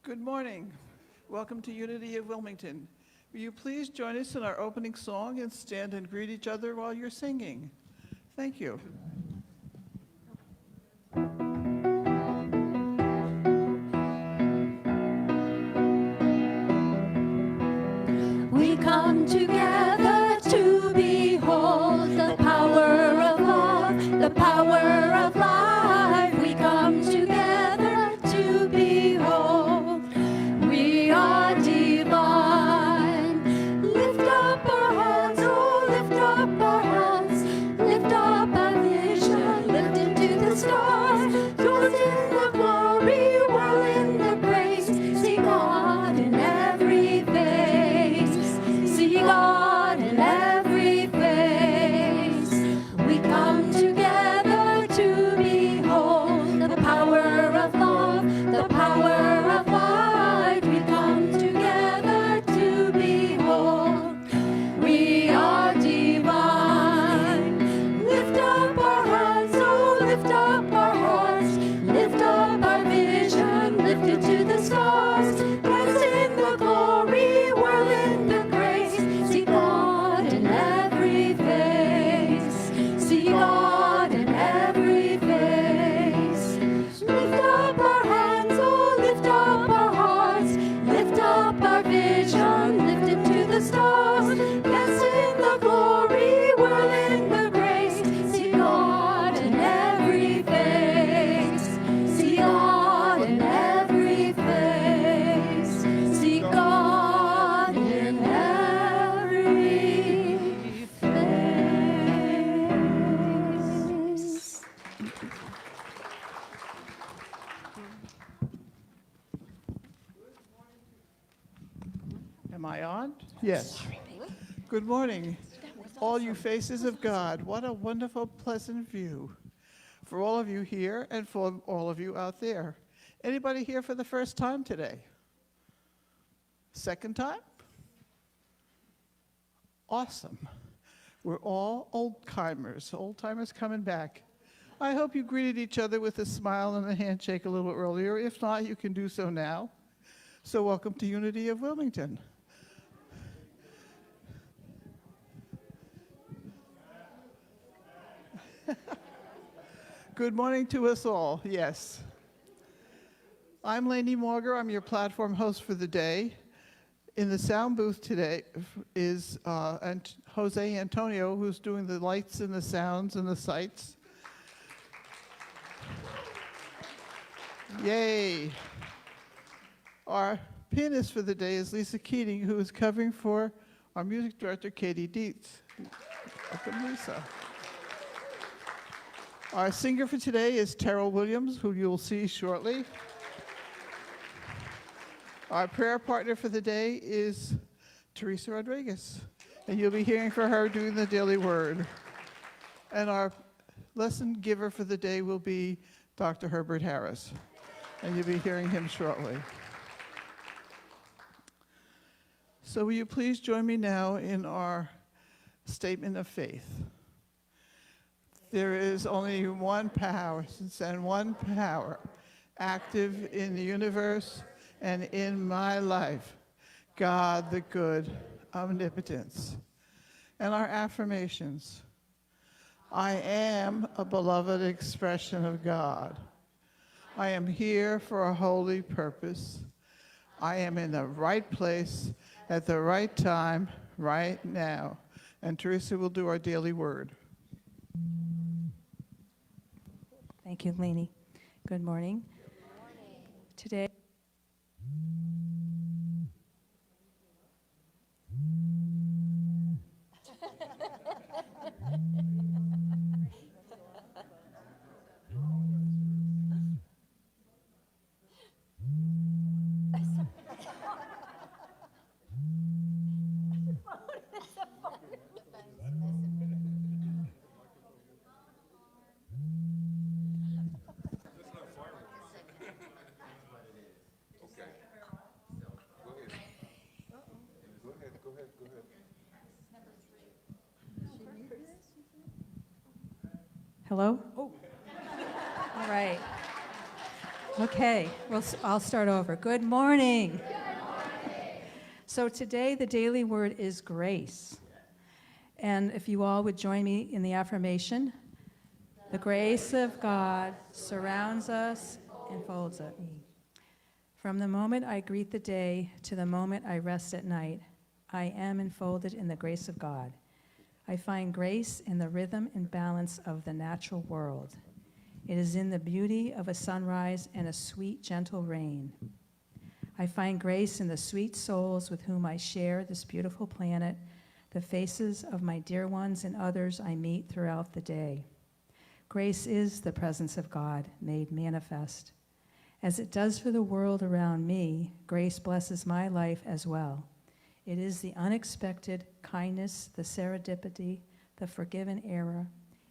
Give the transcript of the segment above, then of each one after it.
Good morning. Welcome to Unity of Wilmington. Will you please join us in our opening song and stand and greet each other while you're singing? Thank you. We come together to behold the power of love, the power of life. We come together to behold. We are divine. Lift up our hands, oh, lift up our hands. Lift up our vision, lift into the stars. Yours in the glory, whirl in the grace. See God in every face. See God in every face. We come together to behold the power of love, the power of light. We come together to behold. We are divine. Lift up our hands, oh, lift up our hearts. Lift up our vision, lift it to the stars. Dance in the glory, whirl in the grace. See God in every face. See God in every face. Lift up our hands, oh, lift up our hearts. Lift up our vision, lift it to the stars. Dance in the glory, whirl in the grace. See God in every face. See God in every face. See God in every face. Am I on? Yes. Good morning, all you faces of God. What a wonderful, pleasant view for all of you here and for all of you out there. Anybody here for the first time today? Second time? Awesome. We're all old-timers coming back. I hope you greeted each other with a smile and a handshake a little earlier. If not, you can do so now. So welcome to Unity of Wilmington. Good morning to us all, yes. I'm Lainey Morger. I'm your platform host for the day. In the sound booth today is Jose Antonio, who's doing the lights and the sounds and the sights. Yay. Our pianist for the day is Lisa Keating, who is covering for our music director, Katie Dietz. Welcome, Lisa. Our singer for today is Terrell Williams, who you'll see shortly. Our prayer partner for the day is Teresa Rodriguez, and you'll be hearing from her doing the daily word. And our lesson giver for the day will be Dr. Herbert Harris, and you'll be hearing him shortly. So will you please join me now in our statement of faith? There is only one power and one power active in the universe and in my life, God the good omnipotence. And our affirmations: I am a beloved expression of God. I am here for a holy purpose. I am in the right place at the right time, right now. And Teresa will do our daily word. Thank you, Lainey. Good morning. Good morning. Today, hello? Oh. All right. Okay, I'll start over. Good morning. So today the daily word is grace. And if you all would join me in the affirmation, the grace of God surrounds us and folds me. From the moment I greet the day to the moment I rest at night, I am enfolded in the grace of God. I find grace in the rhythm and balance of the natural world. It is in the beauty of a sunrise and a sweet, gentle rain. I find grace in the sweet souls with whom I share this beautiful planet, the faces of my dear ones and others I meet throughout the day. Grace is the presence of God made manifest. As it does for the world around me, grace blesses my life as well. It is the unexpected kindness, the serendipity, the forgiven error.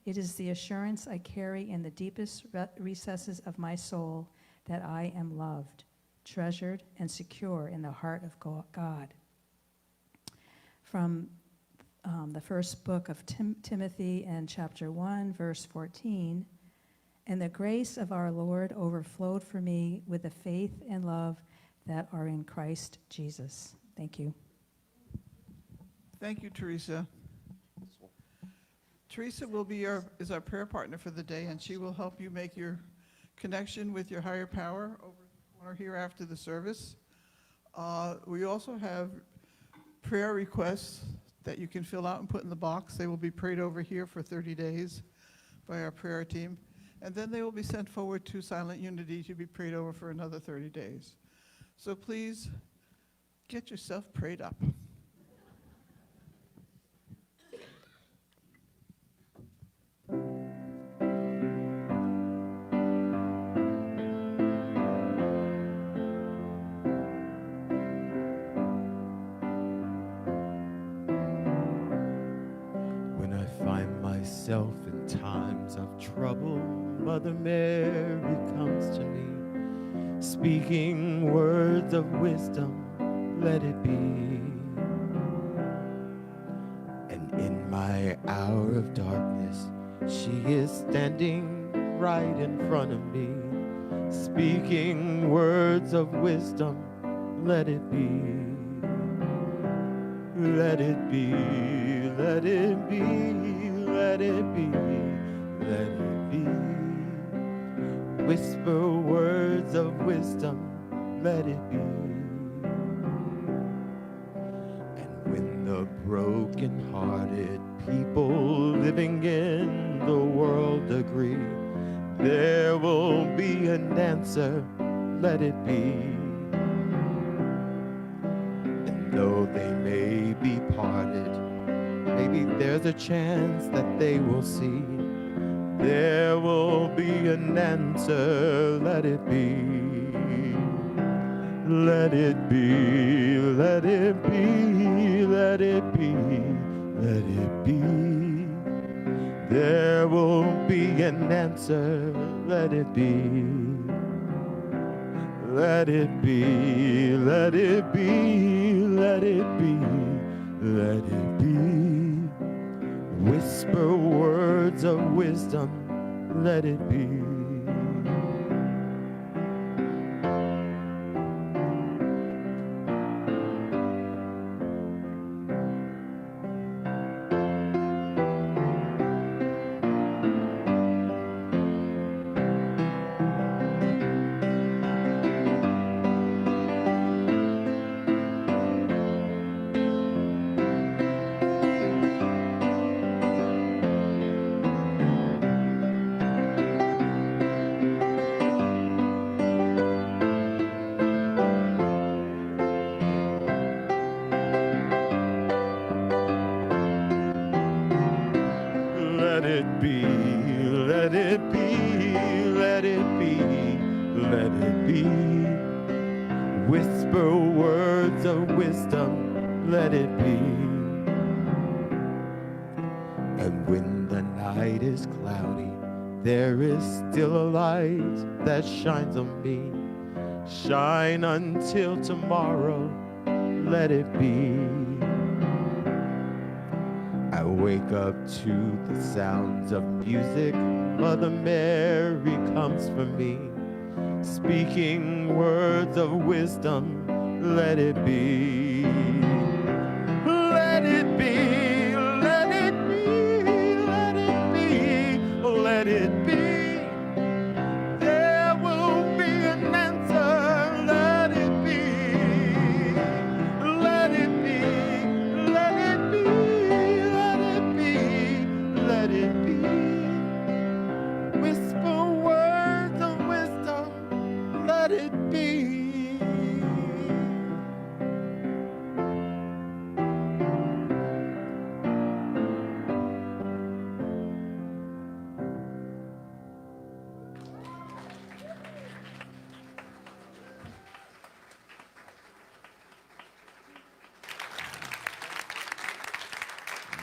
It is the assurance I carry in the deepest recesses of my soul that I am loved, treasured, and secure in the heart of God. From the first book of Timothy and chapter 1, verse 14, and the grace of our Lord overflowed for me with the faith and love that are in Christ Jesus. Thank you. Thank you, Teresa. Teresa is our prayer partner for the day, and she will help you make your connection with your higher power over the corner here after the service. We also have prayer requests that you can fill out and put in the box. They will be prayed over here for 30 days by our prayer team, and then they will be sent forward to Silent Unity to be prayed over for another 30 days. So please get yourself prayed up. Myself in times of trouble, Mother Mary comes to me, speaking words of wisdom, let it be. And in my hour of darkness, she is standing right in front of me, speaking words of wisdom, let it be. Let it be, let it be. Let it be, let it be. Whisper words of wisdom, let it be. And when the broken-hearted people living in the world agree, there will be an answer, let it be. And though they may be parted, maybe there's a chance that they will see. There will be an answer, let it be. Let it be, let it be, let it be, let it be. There will be an answer, let it be. Let it be, let it be, let it be, let it be. Whisper words of wisdom, let it be. Let it be, let it be, let it be, let it be. Whisper words of wisdom, let it be. And when the night is cloudy, there is still a light that shines on me. Shine until tomorrow, let it be. I wake up to the sounds of music. Mother Mary comes for me, speaking words of wisdom. Let it be. Let it be. Let it be. Let it be. Let it be. There will be an answer. Let it be. Let it be. Let it be. Let it be. Let it be. Whisper words of wisdom. Let it be.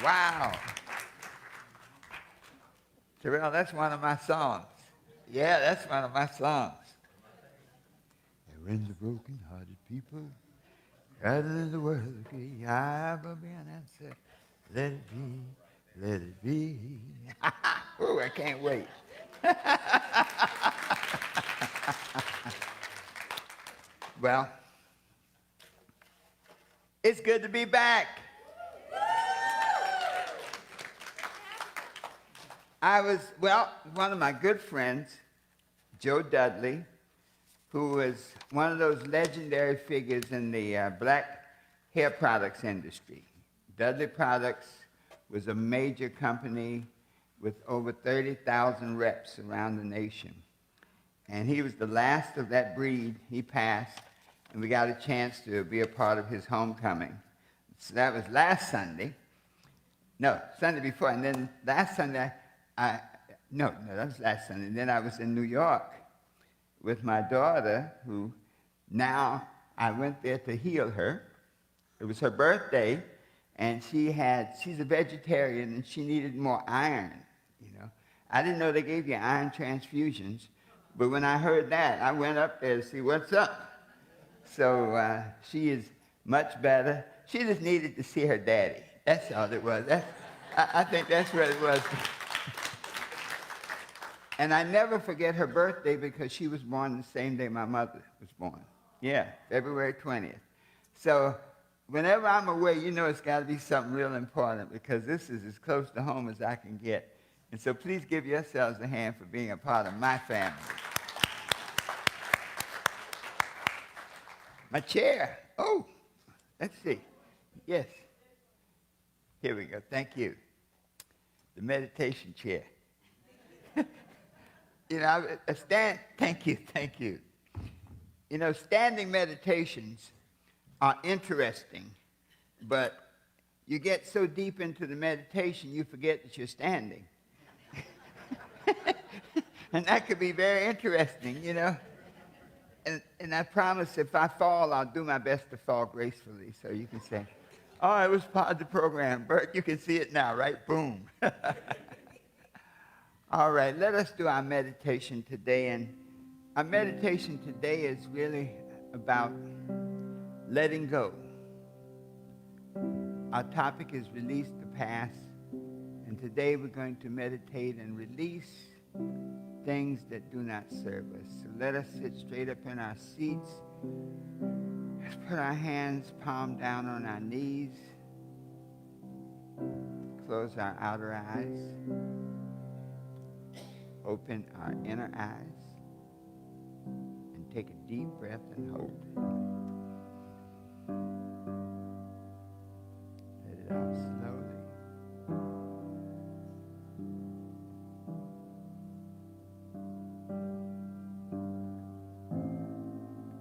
Wow. Terrell, that's one of my songs. Yeah, that's one of my songs. And when the broken-hearted people gathered in the world, I will be an answer. Let it be, let it be. Oh, I can't wait. Well, it's good to be back. One of my good friends, Joe Dudley, who was one of those legendary figures in the black hair products industry. Dudley Products was a major company with over 30,000 reps around the nation. And he was the last of that breed. He passed, and we got a chance to be a part of his homecoming. So that was last Sunday. No, Sunday before. And then last Sunday, no, that was last Sunday. And then I was in New York with my daughter, who now I went there to heal her. It was her birthday, and she's a vegetarian, and she needed more iron, you know. I didn't know they gave you iron transfusions, but when I heard that, I went up there to see what's up. So she is much better. She just needed to see her daddy. That's all it was. I think that's what it was. And I never forget her birthday because she was born the same day my mother was born. Yeah, February 20th. So whenever I'm away, you know it's got to be something real important because this is as close to home as I can get. And so please give yourselves a hand for being a part of my family. My chair. Oh, let's see. Yes. Here we go. Thank you. The meditation chair. You know, thank you. You know, standing meditations are interesting, but you get so deep into the meditation, you forget that you're standing. And that could be very interesting, you know. And I promise if I fall, I'll do my best to fall gracefully, so you can say, oh, it was part of the program. Bert, you can see it now, right? Boom. All right, let us do our meditation today. And our meditation today is really about letting go. Our topic is release the past. And today we're going to meditate and release things that do not serve us. So let us sit straight up in our seats. Let's put our hands palm down on our knees. Close our outer eyes. Open our inner eyes. And take a deep breath and hold it. Let it out slowly.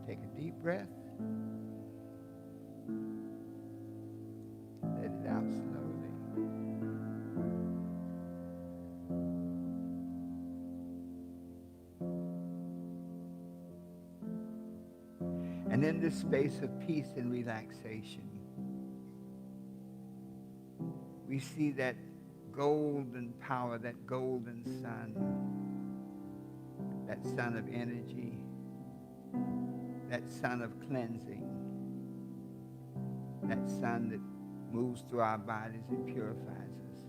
Take a deep breath. Let it out slowly. And in this space of peace and relaxation, we see that golden power, that golden sun, that sun of energy, that sun of cleansing, that sun that moves through our bodies and purifies us,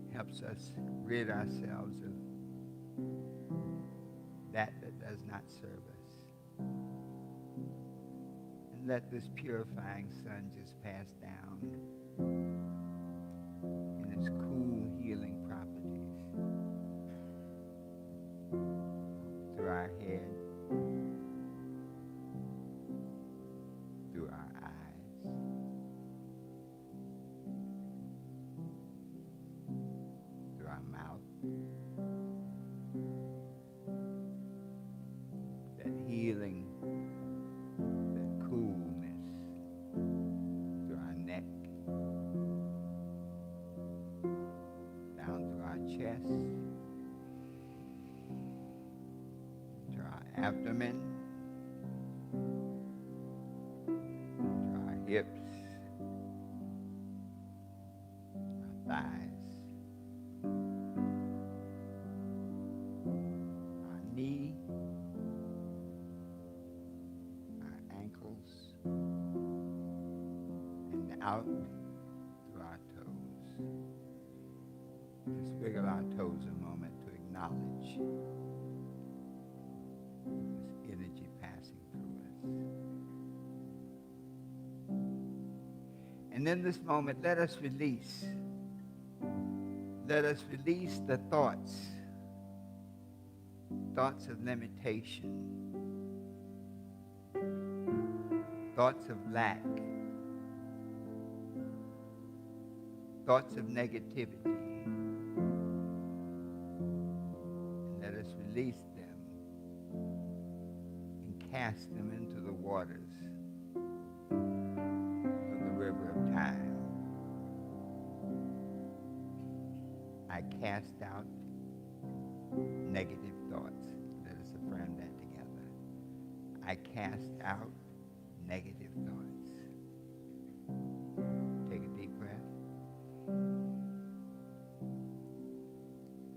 and helps us rid ourselves of that does not serve us. And let this purifying sun just pass down in its cool, healing properties through our head, through our eyes, through our mouth. That healing, that coolness through our neck, down through our chest, to our abdomen, to our hips, our thighs, our knee, our ankles, and out through our toes. Just wiggle our toes a moment to acknowledge this energy passing through us. And in this moment, let us release. Let us release the thoughts of limitation, thoughts of lack, thoughts of negativity. And let us release them and cast them into the waters of the river of time. I cast out negative thoughts. Let us affirm that together. I cast out negative thoughts. Take a deep breath.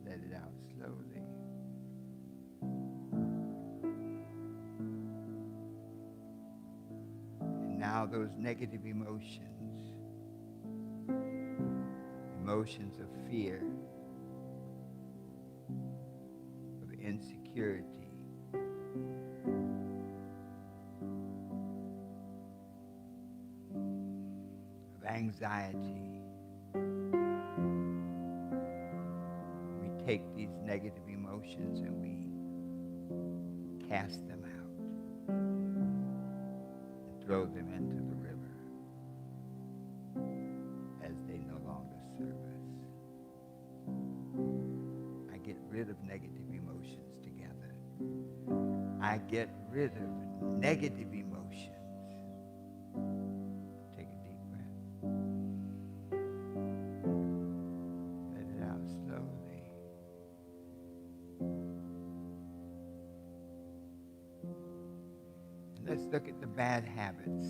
Let it out slowly. And now those negative emotions, emotions of fear, of insecurity, of anxiety. We take these negative emotions and we cast them out and throw them into the river as they no longer serve us. I get rid of negative emotions together. I get rid of negative emotions. Take a deep breath. Let it out slowly. And let's look at the bad habits.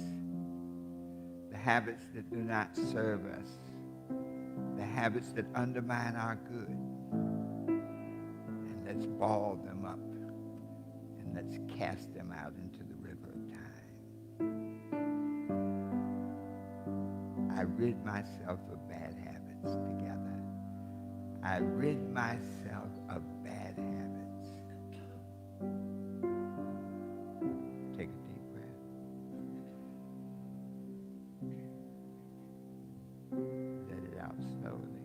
The habits that do not serve us. The habits that undermine our good. And let's ball them up. And let's cast them out into the river of time. I rid myself of bad habits together. I rid myself of bad habits. Take a deep breath. Let it out slowly.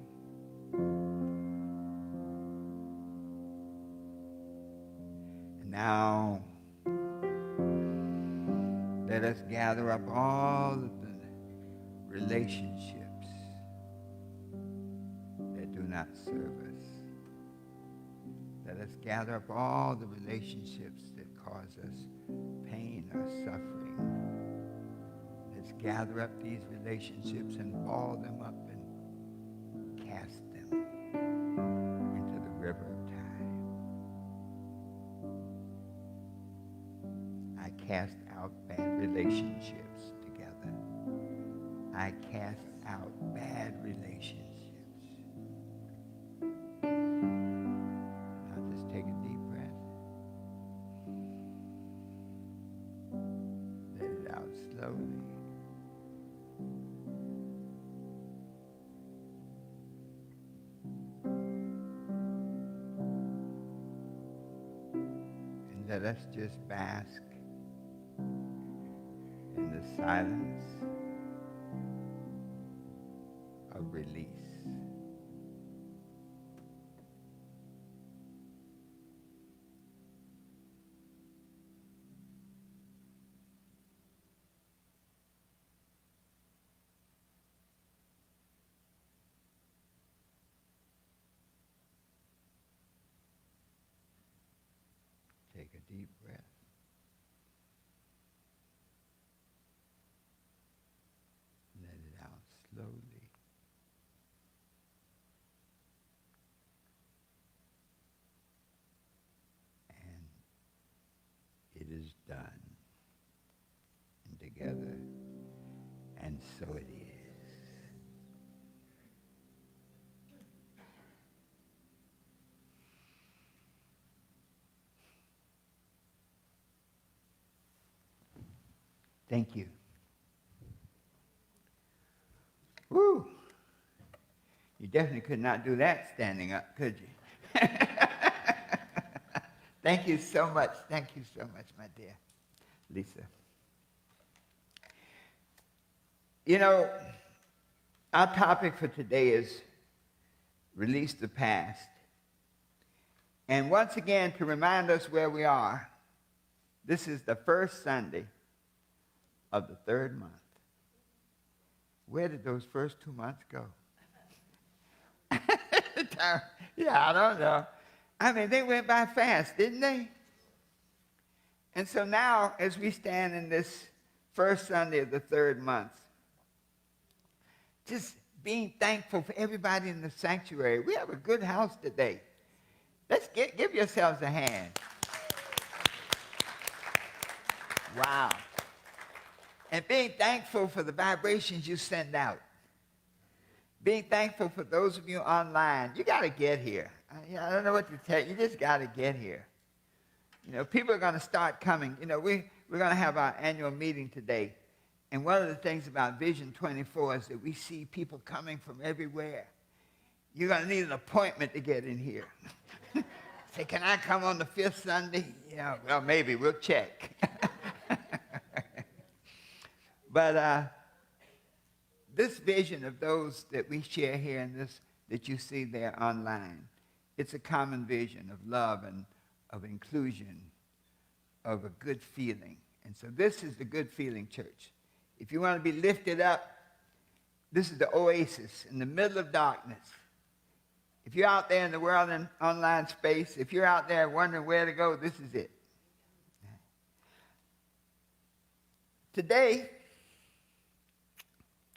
And now, let us gather up all of the relationships that do not serve us. Let us gather up all the relationships that cause us pain or suffering. Let's gather up these relationships and ball them up and cast them into the river of time. I cast out bad relationships together. I cast out bad relationships. Now just take a deep breath. Let it out slowly. let us just bask in the silence of release. Take a deep breath. Let it out slowly. And it is done. And together, and so it is. Thank you. Woo! You definitely could not do that standing up, could you? Thank you so much. Thank you so much, my dear Lisa. You know, our topic for today is release the past. And once again, to remind us where we are, this is the first Sunday of the third month. Where did those first 2 months go? Yeah, I don't know. I mean, they went by fast, didn't they? And so now, as we stand in this first Sunday of the third month, just being thankful for everybody in the sanctuary. We have a good house today. Let's give yourselves a hand. Wow. And being thankful for the vibrations you send out. Being thankful for those of you online. You got to get here. I don't know what to tell you. You just got to get here. You know, people are going to start coming. You know, we're going to have our annual meeting today. And one of the things about Vision 24 is that we see people coming from everywhere. You're going to need an appointment to get in here. Say, can I come on the fifth Sunday? Yeah, well, maybe. We'll check. But this vision of those that we share here and this that you see there online, it's a common vision of love and of inclusion, of a good feeling. And so this is the good feeling church. If you want to be lifted up, this is the oasis in the middle of darkness. If you're out there in the world and online space, if you're out there wondering where to go, this is it. Today,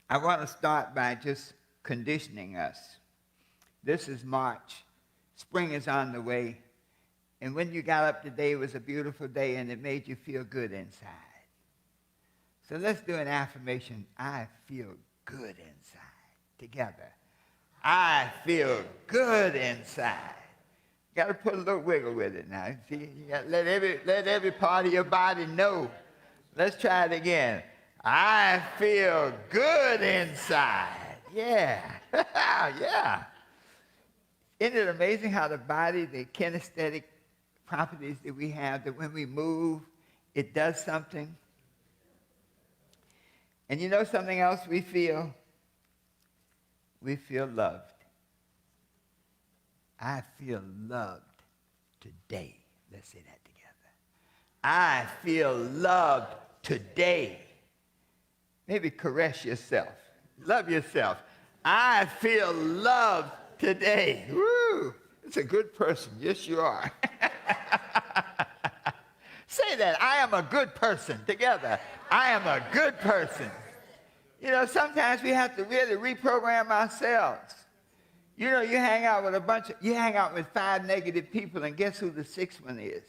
I want to start by just conditioning us. This is March. Spring is on the way. And when you got up today, it was a beautiful day, and it made you feel good inside. So let's do an affirmation. I feel good inside. Together. I feel good inside. You got to put a little wiggle with it now. See, you got to let every part of your body know. Let's try it again. I feel good inside. Yeah. Yeah. Isn't it amazing how the body, the kinesthetic properties that we have, that when we move, it does something? And you know something else we feel? We feel loved. I feel loved today. Let's say that together. I feel loved today. Maybe caress yourself. Love yourself. I feel loved today. Woo! It's a good person. Yes, you are. Say that. I am a good person. Together. I am a good person. You know, sometimes we have to really reprogram ourselves. You know, you hang out with 5 negative people, and guess who the 6th one is?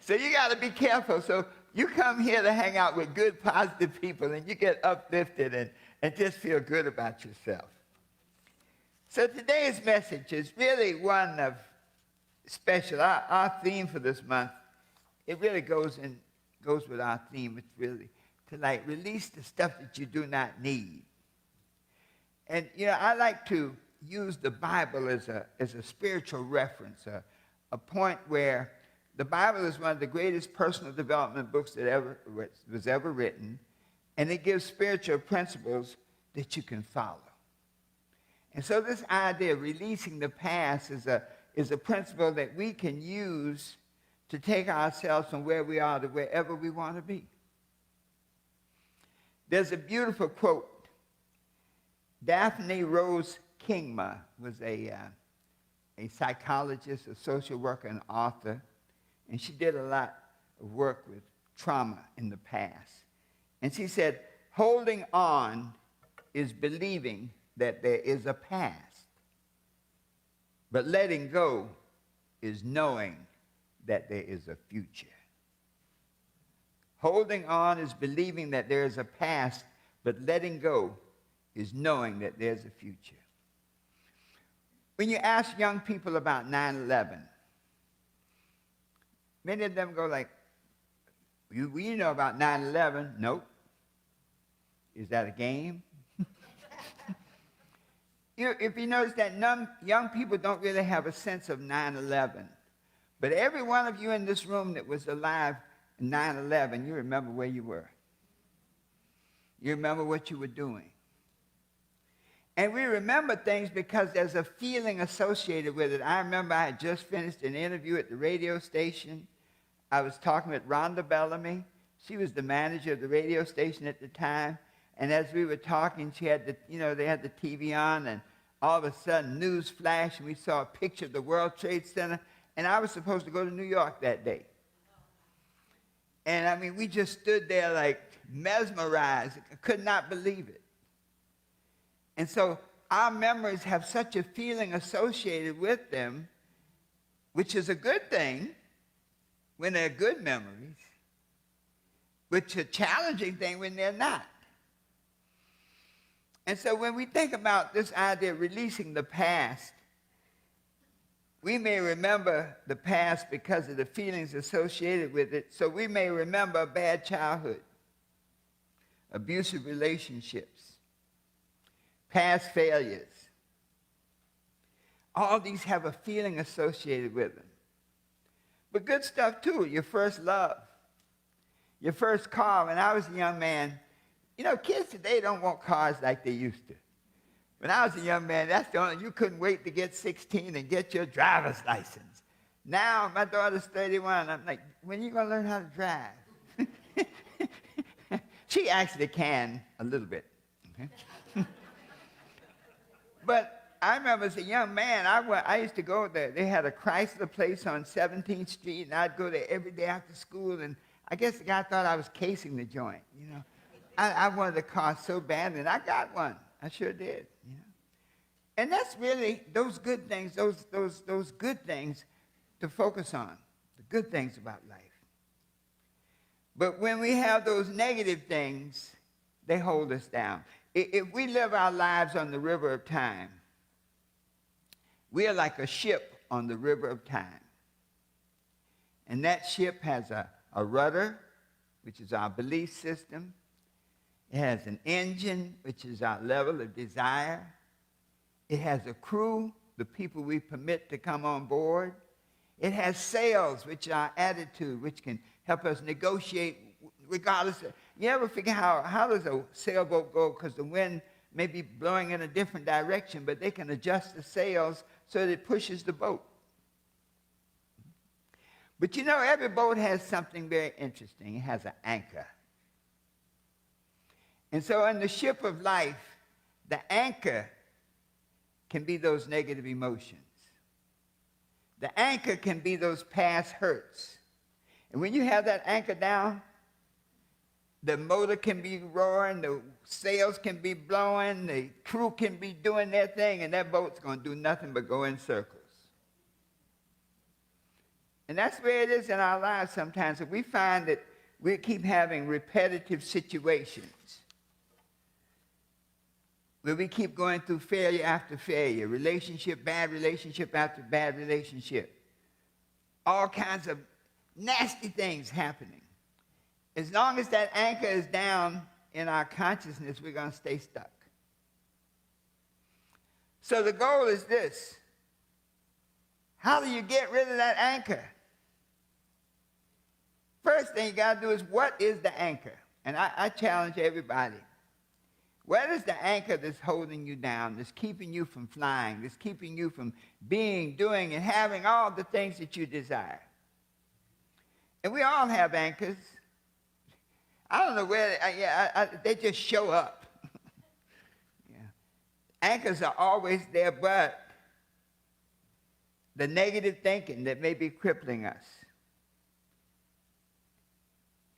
So you got to be careful. So you come here to hang out with good, positive people, and you get uplifted and just feel good about yourself. So today's message is really one of special. Our theme for this month, it really goes with our theme. It's really to release the stuff that you do not need. And, you know, I like to use the Bible as a spiritual reference, a point where the Bible is one of the greatest personal development books that was ever written, and it gives spiritual principles that you can follow. And so this idea of releasing the past is a principle that we can use to take ourselves from where we are to wherever we want to be. There's a beautiful quote. Daphne Rose Kingma was a psychologist, a social worker, and author, and she did a lot of work with trauma in the past. And she said, holding on is believing that there is a past, but letting go is knowing that there is a future. Holding on is believing that there is a past, but letting go is knowing that there's a future. When you ask young people about 9/11, many of them go like, you know about 9/11? Nope. Is that a game? If you notice that young people don't really have a sense of 9/11, but every one of you in this room that was alive in 9/11, you remember where you were. You remember what you were doing. And we remember things because there's a feeling associated with it. I remember I had just finished an interview at the radio station. I was talking with Rhonda Bellamy. She was the manager of the radio station at the time. And as we were talking, she had they had the TV on, and all of a sudden, news flashed, and we saw a picture of the World Trade Center. And I was supposed to go to New York that day. And I mean, we just stood there like mesmerized. I could not believe it. And so our memories have such a feeling associated with them, which is a good thing when they're good memories, which is a challenging thing when they're not. And so when we think about this idea of releasing the past, we may remember the past because of the feelings associated with it. So we may remember a bad childhood, abusive relationships, past failures. All these have a feeling associated with them. But good stuff too, your first love, your first car. When I was a young man, kids today don't want cars like they used to. When I was a young man, you couldn't wait to get 16 and get your driver's license. Now, my daughter's 31. I'm like, when are you going to learn how to drive? She actually can a little bit. Okay? But I remember as a young man, I used to go there. They had a Chrysler place on 17th Street, and I'd go there every day after school, and I guess the guy thought I was casing the joint, I wanted a car so badly, and I got one. I sure did, And that's really those good things, those good things to focus on, the good things about life. But when we have those negative things, they hold us down. If we live our lives on the river of time, we are like a ship on the river of time. And that ship has a rudder, which is our belief system. It has an engine, which is our level of desire. It has a crew, the people we permit to come on board. It has sails, which are our attitude, which can help us negotiate regardless. You ever figure how does a sailboat go? Because the wind may be blowing in a different direction, but they can adjust the sails so that it pushes the boat. But every boat has something very interesting. It has an anchor. And so in the ship of life, the anchor can be those negative emotions. The anchor can be those past hurts. And when you have that anchor down, the motor can be roaring, the sails can be blowing, the crew can be doing their thing, and that boat's going to do nothing but go in circles. And that's where it is in our lives sometimes. If we find that we keep having repetitive situations, where we keep going through failure after failure, bad relationship after bad relationship, all kinds of nasty things happening. As long as that anchor is down in our consciousness, we're going to stay stuck. So the goal is this. How do you get rid of that anchor? First thing you got to do is, what is the anchor? And I challenge everybody. What is the anchor that's holding you down, that's keeping you from flying, that's keeping you from being, doing, and having all the things that you desire? And we all have anchors. I don't know where, they just show up. Yeah. Anchors are always there, but the negative thinking that may be crippling us,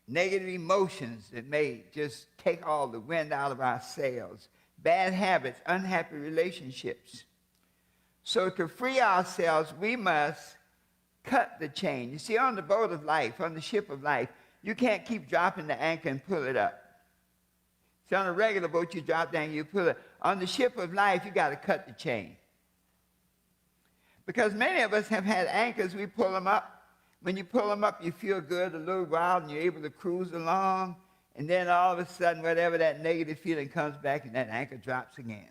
negative emotions that may just take all the wind out of our sails, bad habits, unhappy relationships. So to free ourselves, we must cut the chain. You see, on the boat of life, on the ship of life, you can't keep dropping the anchor and pull it up. See, on a regular boat, you drop the anchor, you pull it. On the ship of life, you got to cut the chain. Because many of us have had anchors, we pull them up. When you pull them up, you feel good a little while, and you're able to cruise along. And then all of a sudden, whatever that negative feeling comes back, and that anchor drops again.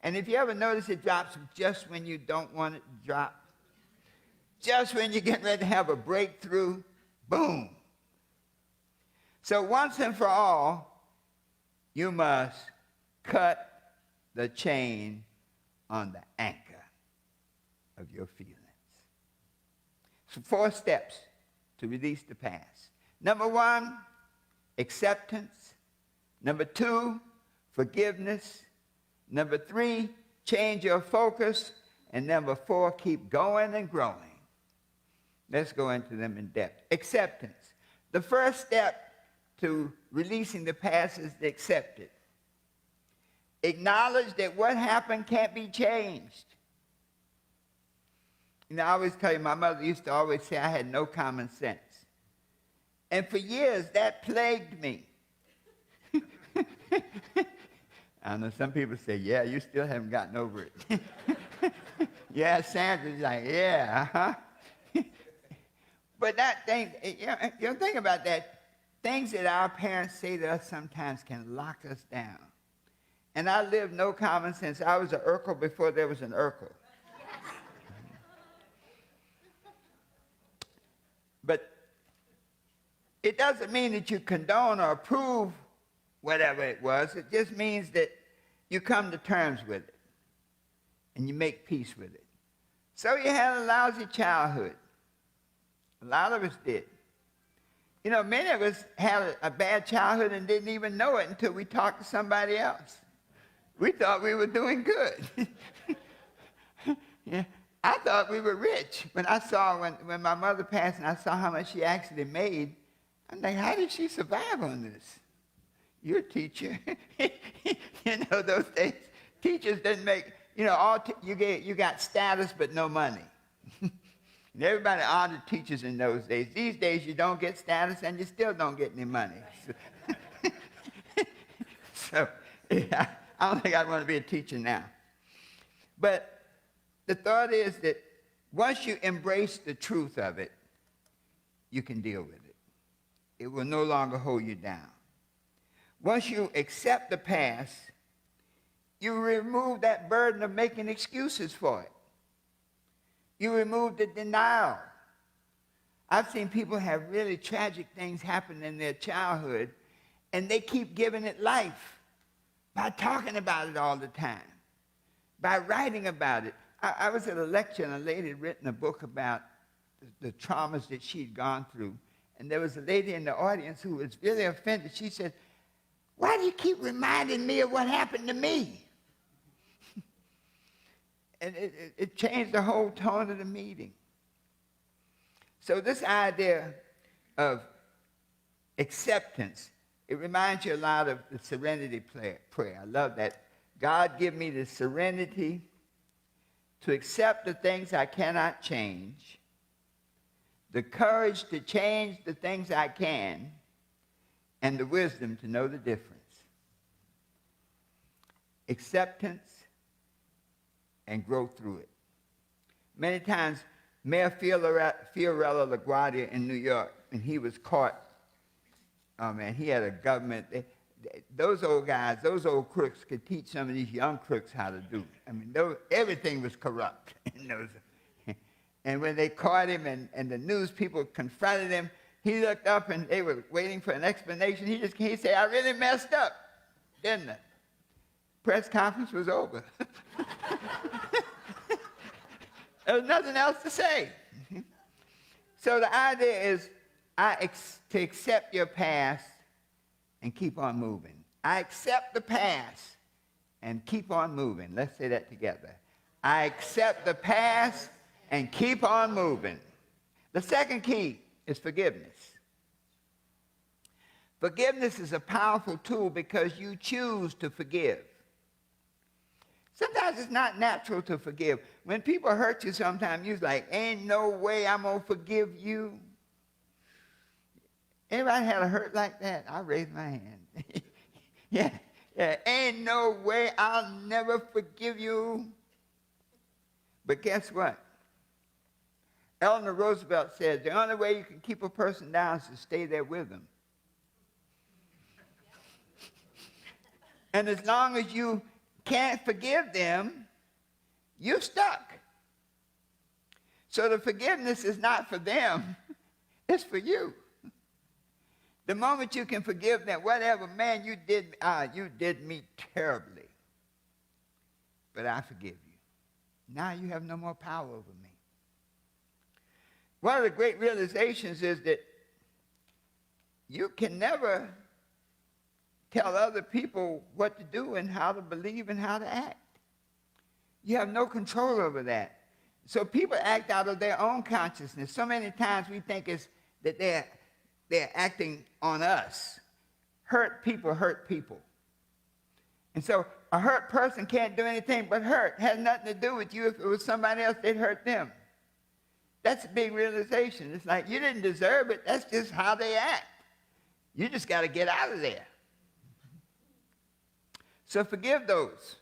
And if you ever notice, it drops just when you don't want it to drop. Just when you're getting ready to have a breakthrough, boom. So once and for all, you must cut the chain on the anchor of your feelings. So 4 steps to release the past. Number 1, acceptance. Number 2, forgiveness. Number 3, change your focus. And number 4, keep going and growing. Let's go into them in depth. Acceptance. The first step to releasing the past is to accept it. Acknowledge that what happened can't be changed. You know, I always tell you, my mother used to always say I had no common sense. And for years, that plagued me. I know some people say, yeah, you still haven't gotten over it. Yeah, Sandra's like, yeah, uh-huh. But that thing, you know, think about that. Things that our parents say to us sometimes can lock us down. And I lived no common sense. I was an Urkel before there was an Urkel. But it doesn't mean that you condone or approve whatever it was. It just means that you come to terms with it and you make peace with it. So you had a lousy childhood. A lot of us did. You know, many of us had a bad childhood and didn't even know it until we talked to somebody else. We thought we were doing good. Yeah. I thought we were rich. When I saw, when my mother passed and I saw how much she actually made, I'm like, how did she survive on this? You're a teacher. You know, those days, teachers didn't make, you know, you got status but no money. And everybody honored teachers in those days. These days, you don't get status and you still don't get any money. So yeah, I don't think I'd want to be a teacher now. But the thought is that once you embrace the truth of it, you can deal with it. It will no longer hold you down. Once you accept the past, you remove that burden of making excuses for it. You remove the denial. I've seen people have really tragic things happen in their childhood, and they keep giving it life by talking about it all the time, by writing about it. I was at a lecture, and a lady had written a book about the traumas that she'd gone through. And there was a lady in the audience who was really offended. She said, why do you keep reminding me of what happened to me? And it changed the whole tone of the meeting. So this idea of acceptance, it reminds you a lot of the serenity prayer. I love that. God, give me the serenity to accept the things I cannot change, the courage to change the things I can, and the wisdom to know the difference. Acceptance and grow through it. Many times, Mayor Fiorello LaGuardia in New York, and he was caught, oh man, he had a government, those old guys, those old crooks could teach some of these young crooks how to do it. I mean, everything was corrupt in those. And when they caught him and the news people confronted him, he looked up and they were waiting for an explanation. He said, I really messed up, didn't I? Press conference was over. There was nothing else to say. So the idea is to accept your past and keep on moving. I accept the past and keep on moving. Let's say that together. I accept the past and keep on moving. The second key is forgiveness. Forgiveness is a powerful tool because you choose to forgive. Sometimes it's not natural to forgive. When people hurt you sometimes, you're like, ain't no way I'm going to forgive you. Anybody had a hurt like that? I raised my hand. yeah, ain't no way I'll never forgive you. But guess what? Eleanor Roosevelt said, the only way you can keep a person down is to stay there with them. And as long as you can't forgive them, you're stuck. So the forgiveness is not for them, it's for you. The moment you can forgive them, whatever, man, you did me terribly, but I forgive you. Now you have no more power over me. One of the great realizations is that you can never tell other people what to do and how to believe and how to act. You have no control over that. So people act out of their own consciousness. So many times we think it's that they're acting on us. Hurt people hurt people. And so a hurt person can't do anything but hurt. It has nothing to do with you. If it was somebody else, they'd hurt them. That's a big realization. It's like you didn't deserve it. That's just how they act. You just got to get out of there. So forgive those.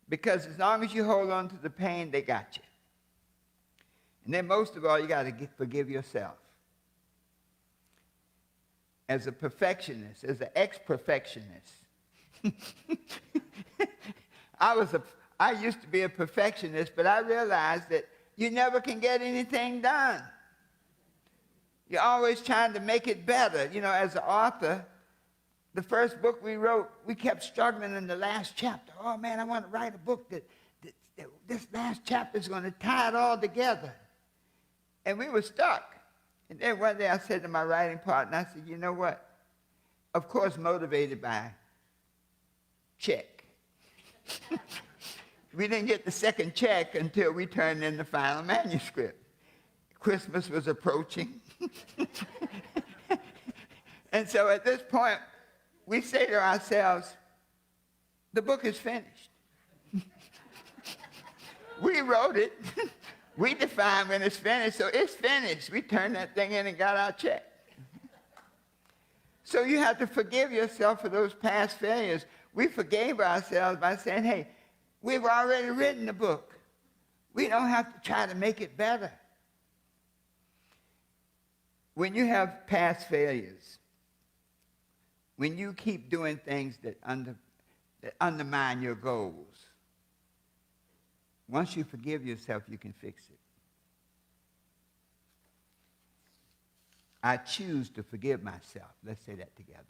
Because as long as you hold on to the pain, they got you. And then most of all, you got to forgive yourself. As a perfectionist, as an ex-perfectionist. I used to be a perfectionist, but I realized that you never can get anything done. You're always trying to make it better. You know, as an author, the first book we wrote, we kept struggling in the last chapter. Oh, man, I want to write a book that this last chapter is going to tie it all together. And we were stuck. And then one day I said to my writing partner, I said, you know what? Of course, motivated by check. We didn't get the second check until we turned in the final manuscript. Christmas was approaching. And so at this point, we say to ourselves, the book is finished. We wrote it. We defined when it's finished, so it's finished. We turned that thing in and got our check. So you have to forgive yourself for those past failures. We forgave ourselves by saying, hey, we've already written the book. We don't have to try to make it better. When you have past failures, when you keep doing things that undermine your goals, once you forgive yourself, you can fix it. I choose to forgive myself. Let's say that together.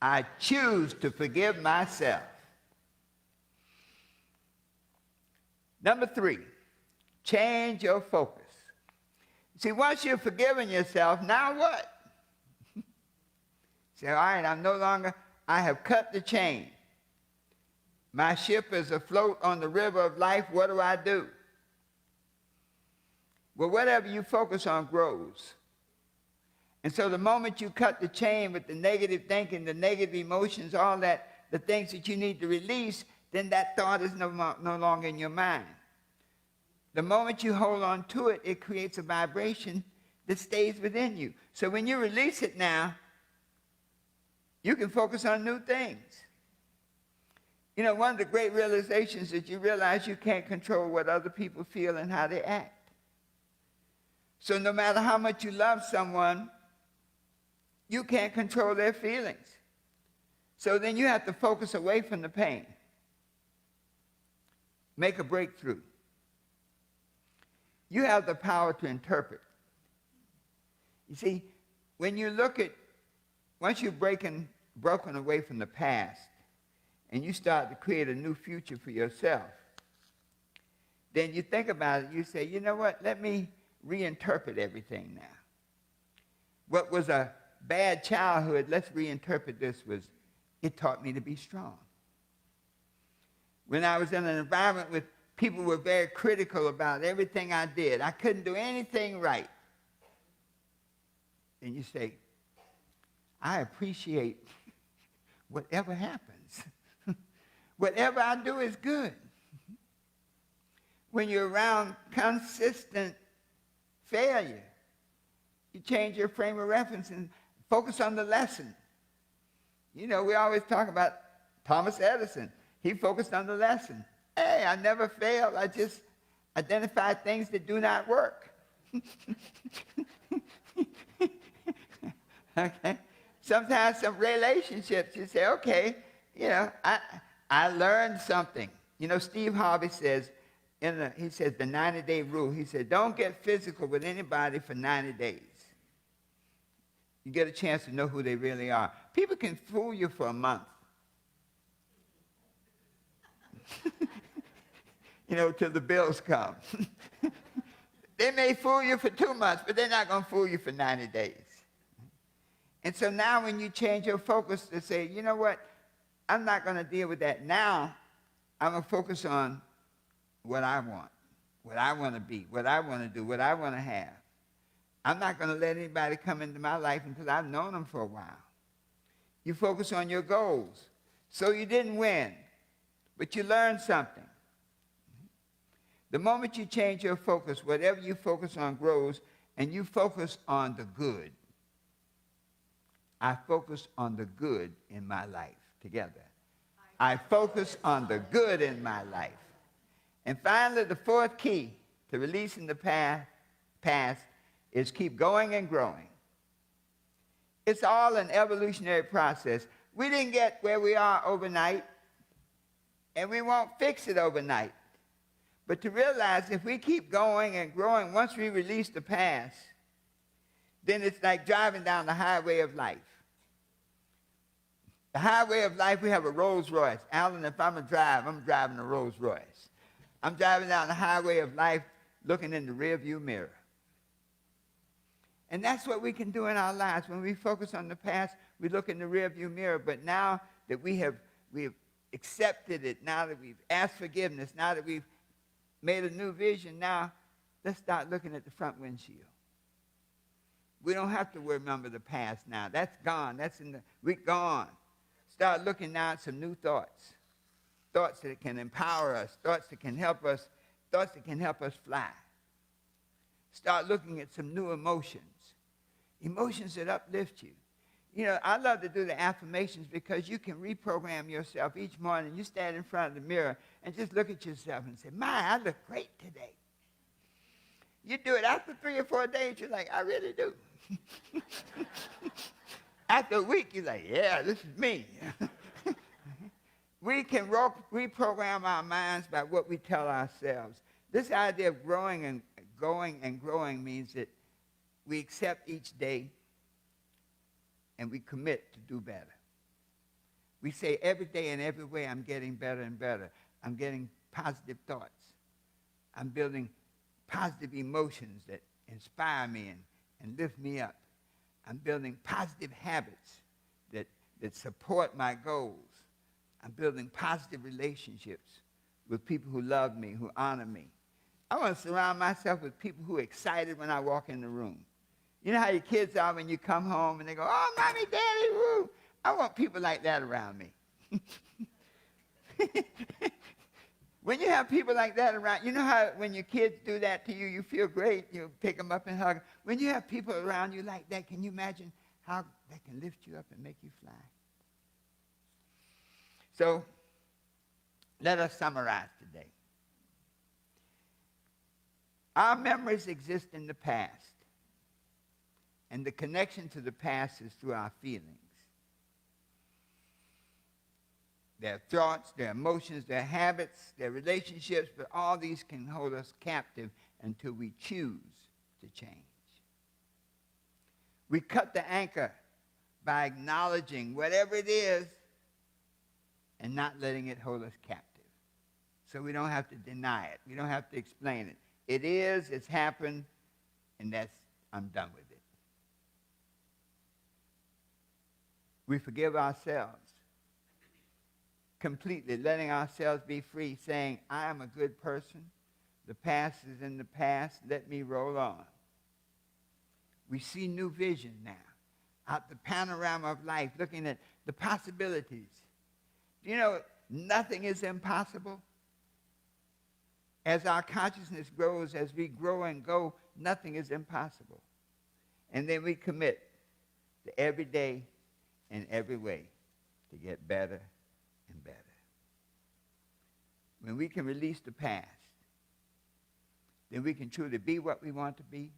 I choose to forgive myself. Number 3, change your focus. See, once you've forgiven yourself, now what? Say, all right, I have cut the chain. My ship is afloat on the river of life. What do I do? Well, whatever you focus on grows. And so the moment you cut the chain with the negative thinking, the negative emotions, all that, the things that you need to release, then that thought is no longer in your mind. The moment you hold on to it, it creates a vibration that stays within you. So when you release it now, you can focus on new things. You know, one of the great realizations is you realize you can't control what other people feel and how they act. So no matter how much you love someone, you can't control their feelings. So then you have to focus away from the pain. Make a breakthrough. You have the power to interpret. You see, when you look at, once you've broken away from the past, and you start to create a new future for yourself, then you think about it, you say, you know what, let me reinterpret everything now. What was a bad childhood, let's reinterpret this, was it taught me to be strong. When I was in an environment with people who were very critical about everything I did, I couldn't do anything right. Then you say, I appreciate whatever happens. Whatever I do is good. When you're around consistent failure, you change your frame of reference and focus on the lesson. You know, we always talk about Thomas Edison. He focused on the lesson. Hey, I never failed. I just identified things that do not work. Okay? Sometimes some relationships, you say, okay, you know, I learned something. You know, Steve Harvey says, he says the 90-day rule, he said, don't get physical with anybody for 90 days. You get a chance to know who they really are. People can fool you for a month. You know, till the bills come. They may fool you for 2 months, but they're not going to fool you for 90 days. And so now when you change your focus to say, you know what, I'm not going to deal with that now. I'm going to focus on what I want to be, what I want to do, what I want to have. I'm not going to let anybody come into my life until I've known them for a while. You focus on your goals. So you didn't win, but you learned something. The moment you change your focus, whatever you focus on grows, and you focus on the good. I focus on the good in my life. Together. I focus on the good in my life. And finally, the fourth key to releasing the past is keep going and growing. It's all an evolutionary process. We didn't get where we are overnight, and we won't fix it overnight. But to realize if we keep going and growing, once we release the past, then it's like driving down the highway of life. The highway of life, we have a Rolls Royce. Alan, if I'm driving a Rolls Royce. I'm driving down the highway of life looking in the rearview mirror. And that's what we can do in our lives. When we focus on the past, we look in the rearview mirror. But now that we have accepted it, now that we've asked forgiveness, now that we've made a new vision, now let's start looking at the front windshield. We don't have to remember the past now. That's gone. We're gone. Start looking now at some new thoughts. Thoughts that can empower us. Thoughts that can help us. Thoughts that can help us fly. Start looking at some new emotions. Emotions that uplift you. You know, I love to do the affirmations because you can reprogram yourself each morning. You stand in front of the mirror and just look at yourself and say, my, I look great today. You do it after 3 or 4 days, you're like, I really do. After a week, you're like, yeah, this is me. We can reprogram our minds by what we tell ourselves. This idea of growing and growing means that we accept each day and we commit to do better. We say every day and every way I'm getting better and better. I'm getting positive thoughts. I'm building positive emotions that inspire me and lift me up. I'm building positive habits that support my goals. I'm building positive relationships with people who love me, who honor me. I want to surround myself with people who are excited when I walk in the room. You know how your kids are when you come home and they go, oh, mommy, daddy, woo. I want people like that around me. When you have people like that around, you know how when your kids do that to you, you feel great. You pick them up and hug them. When you have people around you like that, can you imagine how that can lift you up and make you fly? So let us summarize today. Our memories exist in the past, and the connection to the past is through our feelings. their thoughts, their emotions, their habits, their relationships, but all these can hold us captive until we choose to change. We cut the anchor by acknowledging whatever it is and not letting it hold us captive. So we don't have to deny it. We don't have to explain it. It is, it's happened, and I'm done with it. We forgive ourselves completely, letting ourselves be free, saying, I am a good person. The past is in the past. Let me roll on. We see new vision now, out the panorama of life, looking at the possibilities. You know, nothing is impossible. As our consciousness grows, as we grow and go, nothing is impossible. And then we commit to every day and every way to get better and better. When we can release the past, then we can truly be what we want to be,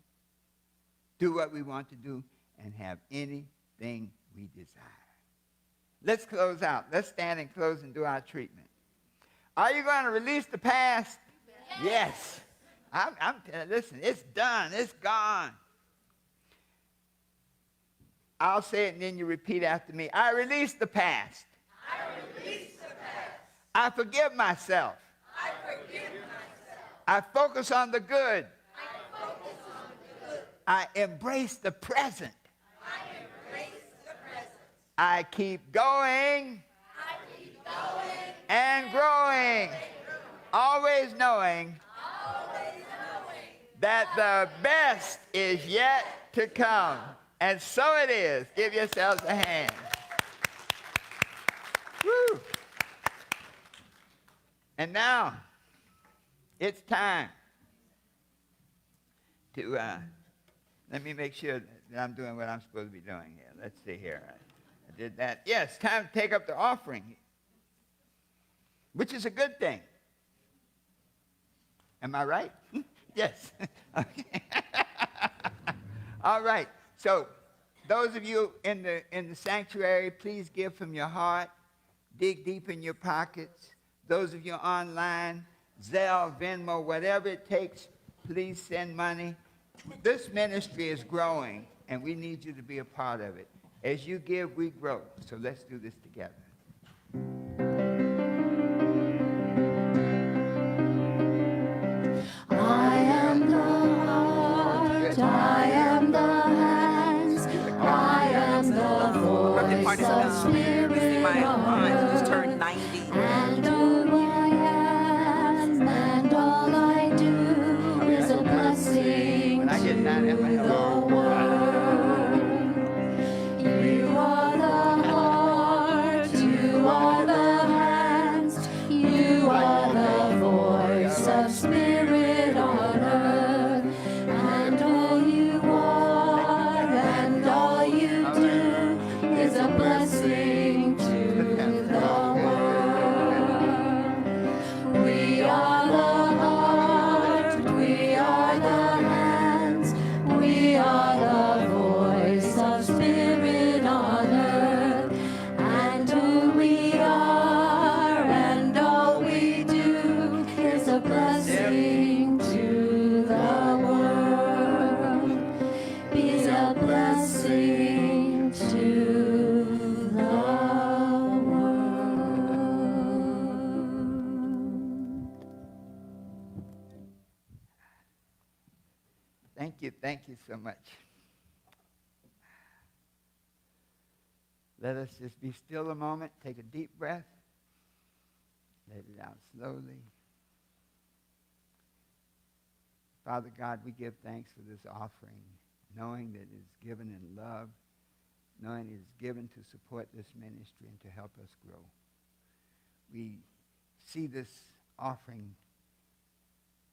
do what we want to do, and have anything we desire. Let's close out. Let's stand and close and do our treatment. Are you going to release the past? Yes. Listen, it's done. It's gone. I'll say it and then you repeat after me. I release the past. I release the past. I forgive myself. I forgive myself. I focus on the good. I focus on the good. I embrace the present. I embrace the present. I keep going I keep going and growing, always knowing that the best is yet to come. And so it is. Give yourselves a hand. Woo. And now, it's time to, let me make sure that I'm doing what I'm supposed to be doing here. Let's see here. I did that. Yes, time to take up the offering, which is a good thing. Am I right? Yes. Okay. All right. So, those of you in the sanctuary, please give from your heart. Dig deep in your pockets. Those of you online, Zelle, Venmo, whatever it takes, please send money. This ministry is growing, and we need you to be a part of it. As you give, we grow. So let's do this together. I am the heart, I am the hands, I am the voice of spirit on Just turned 90. and all I am and all I do is a blessing When I get 90, I'm going to to have the a world. You are the heart, you are the hands, you are the voice of spirit on earth, and all you are and all you do is a blessing to the world. We are the heart, we are the hands, we are the voice of spirit on earth, and who we are and all we do is a blessing to the world. Is a blessing to the world. Thank you so much. Let us just be still a moment, take a deep breath, let it out slowly. Father God, we give thanks for this offering, knowing that it is given in love, knowing it is given to support this ministry and to help us grow. We see this offering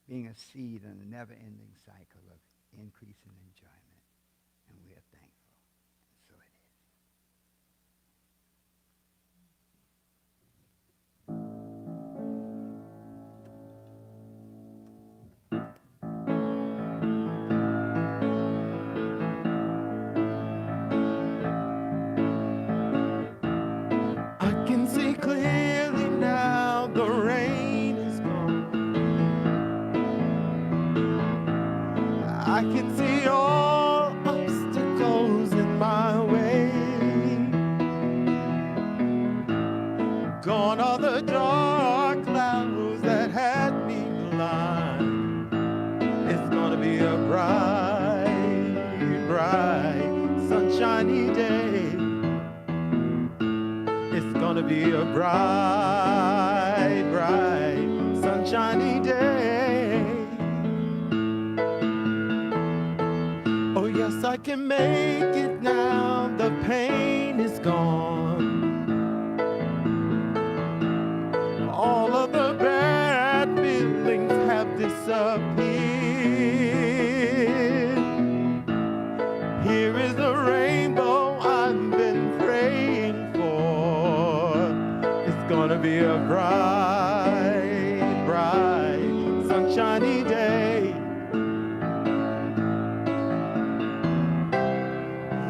being a seed in a never-ending cycle of increase and enjoyment, and we are thankful. And so it is. I can see clearly bright, sunshiny day. It's gonna be a bright, bright, sunshiny day. Oh yes, I can make it now, the pain is gone. All of the bad feelings have disappeared. Here is the rainbow I've been praying for. It's gonna be a bright, bright, sunshiny day.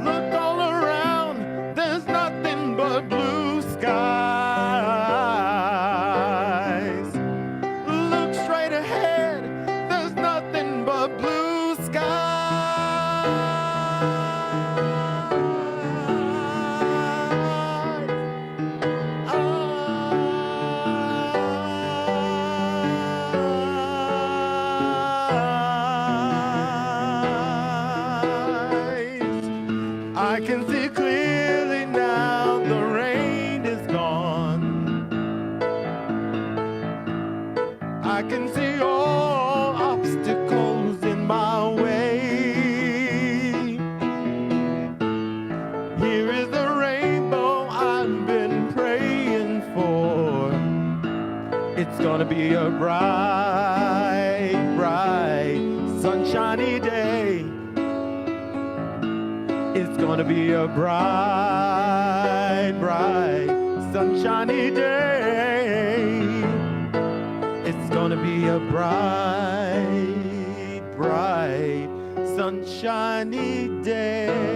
Look all around, there's nothing but blue skies. Look straight ahead, there's nothing but blue skies. I can see clearly now, the rain is gone. I can see all obstacles in my way. Here is the rainbow I've been praying for. It's gonna be a bright, bright, sunshiny day. It's gonna be a bright, bright, sunshiny day. It's gonna be a bright, bright, sunshiny day.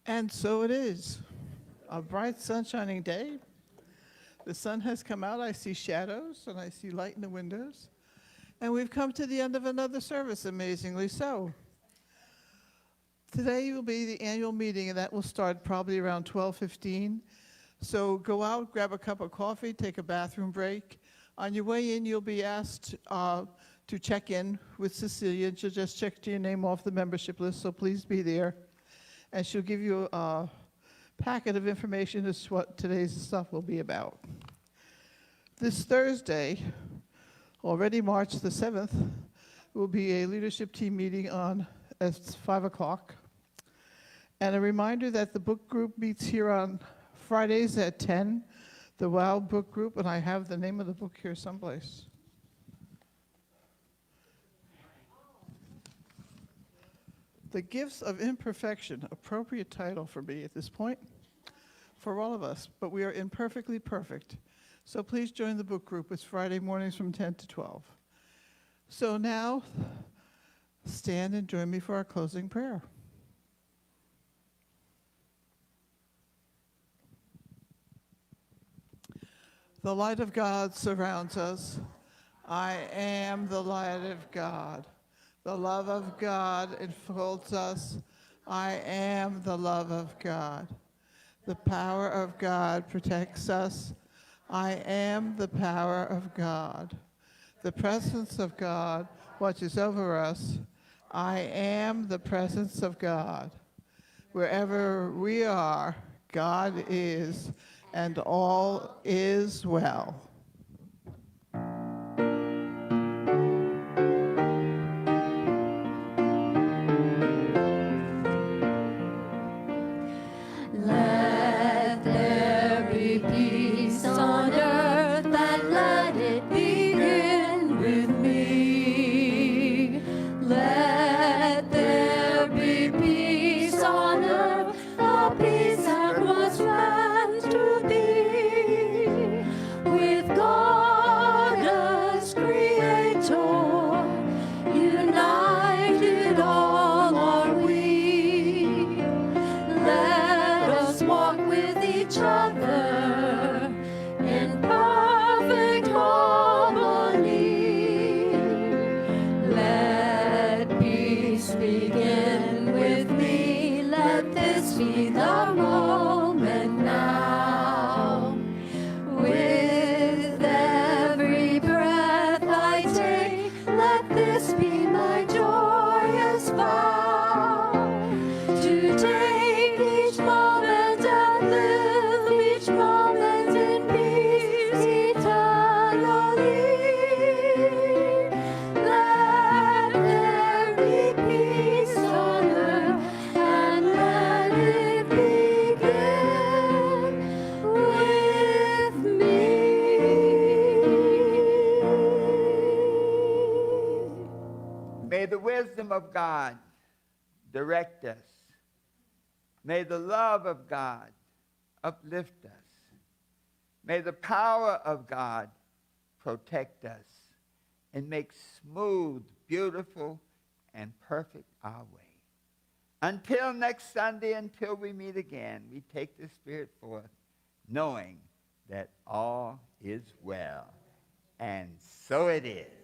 And so it is. A bright, sunshiny day. The sun has come out. I see shadows and I see light in the windows. And we've come to the end of another service, amazingly so. Today will be the annual meeting, and that will start probably around 12:15. So go out, grab a cup of coffee, take a bathroom break. On your way in, you'll be asked to check in with Cecilia. She'll just check your name off the membership list, so please be there. And she'll give you a packet of information as to what today's stuff will be about. This Thursday, already March the 7th, will be a leadership team meeting at 5 o'clock. And a reminder that the book group meets here on Fridays at 10, the WOW book group, and I have the name of the book here someplace. The Gifts of Imperfection, appropriate title for me at this point, for all of us, but we are imperfectly perfect. So please join the book group. It's Friday mornings from 10 to 12. So now, stand and join me for our closing prayer. The light of God surrounds us. I am the light of God. The love of God enfolds us. I am the love of God. The power of God protects us. I am the power of God. The presence of God watches over us. I am the presence of God. Wherever we are, God is, and all is well. Let there be peace on earth, and let it begin with me. Let there be peace on earth, the peace that was meant to be. With First begin with me, let this be the moment now. With every breath I take, let this be my joyous vow. To take each moment and live each moment in peace eternally. Let there be peace on earth, and let it begin with me. May the wisdom of God direct us. May the love of God uplift us. May the power of God protect us and make smooth, beautiful, and perfect our way. Until next Sunday, until we meet again, we take the Spirit forth, knowing that all is well. And so it is.